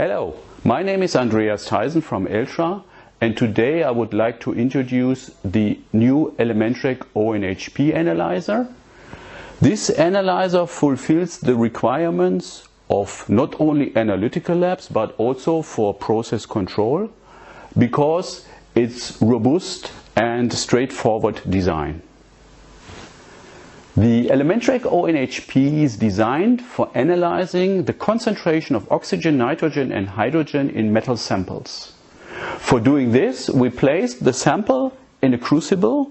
Hello, my name is Andreas Theisen from ELTRA, and today I would like to introduce the new Elementric ONHP analyzer. This analyzer fulfills the requirements of not only analytical labs but also for process control because it's robust and straightforward design. The Elementric ONHP is designed for analyzing the concentration of oxygen, nitrogen and hydrogen in metal samples. For doing this, we place the sample in a crucible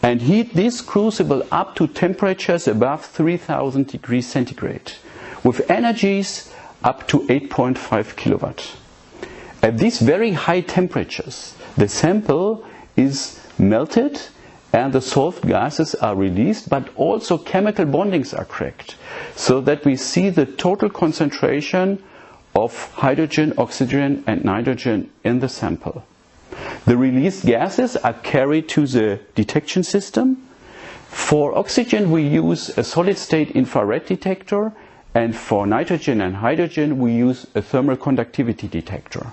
and heat this crucible up to temperatures above 3000 degrees centigrade with energies up to 8.5 kilowatt. At these very high temperatures, the sample is melted and the solved gases are released, but also chemical bondings are cracked, so that we see the total concentration of hydrogen, oxygen and nitrogen in the sample. The released gases are carried to the detection system. For oxygen we use a solid-state infrared detector, and for nitrogen and hydrogen we use a thermal conductivity detector.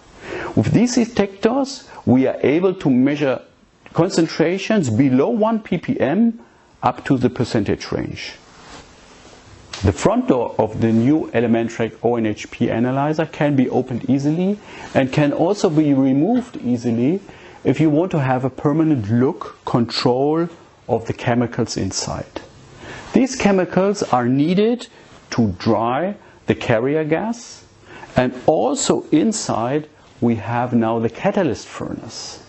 With these detectors we are able to measure concentrations below 1 ppm up to the percentage range. The front door of the new Elementric ONHP analyzer can be opened easily and can also be removed easily if you want to have a permanent control of the chemicals inside. These chemicals are needed to dry the carrier gas, and also inside we have now the catalyst furnace.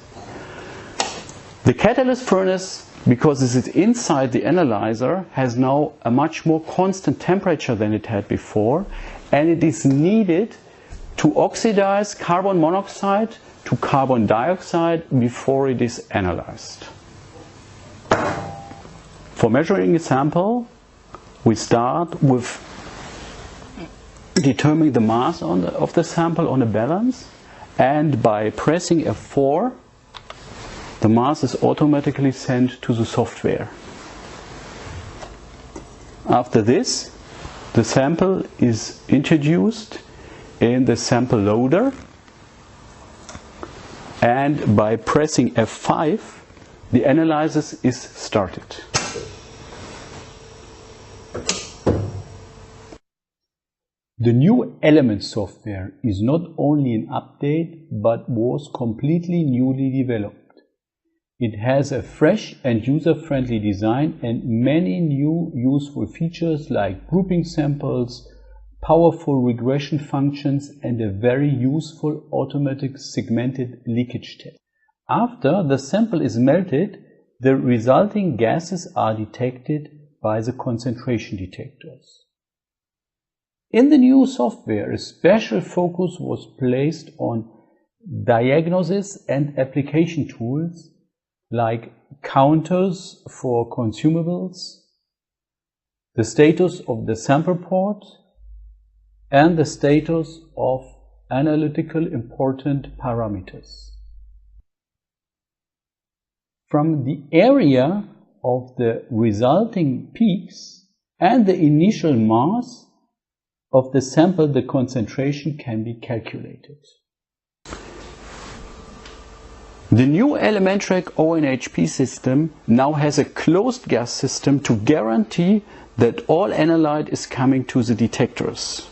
The catalyst furnace, because this is inside the analyzer, has now a much more constant temperature than it had before, and it is needed to oxidize carbon monoxide to carbon dioxide before it is analyzed. For measuring a sample, we start with determining the mass of the sample on a balance, and by pressing F4, the mass is automatically sent to the software. After this, the sample is introduced in the sample loader, and by pressing F5, the analysis is started. The new Element software is not only an update but was completely newly developed. It has a fresh and user-friendly design and many new useful features like grouping samples, powerful regression functions and a very useful automatic segmented leakage test. After the sample is melted, the resulting gases are detected by the concentration detectors. In the new software, a special focus was placed on diagnosis and application tools like counters for consumables, the status of the sample port, and the status of analytical important parameters. From the area of the resulting peaks and the initial mass of the sample, the concentration can be calculated. The new Elementric ONHP system now has a closed gas system to guarantee that all analyte is coming to the detectors.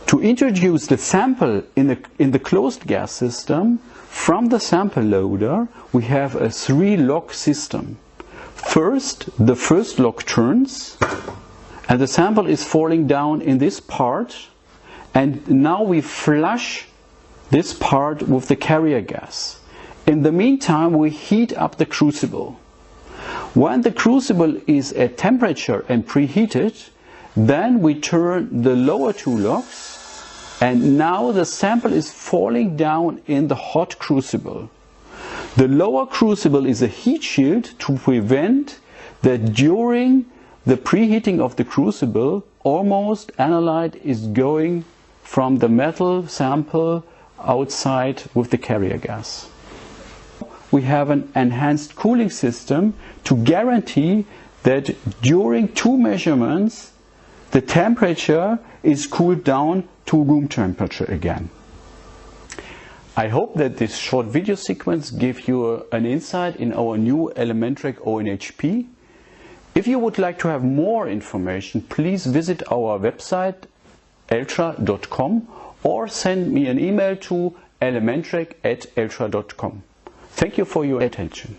To introduce the sample in the closed gas system, from the sample loader we have a 3-lock system. First, the first lock turns and the sample is falling down in this part, and now we flush this part with the carrier gas. In the meantime, we heat up the crucible. When the crucible is at temperature and preheated, then we turn the lower 2 locks, and now the sample is falling down in the hot crucible. The lower crucible is a heat shield to prevent that during the preheating of the crucible, almost analyte is going from the metal sample outside with the carrier gas. We have an enhanced cooling system to guarantee that during 2 measurements the temperature is cooled down to room temperature again. I hope that this short video sequence gave you an insight in our new Elementric ONHP. If you would like to have more information, please visit our website ELTRA.com or send me an email to elementric@eltra.com. Thank you for your attention.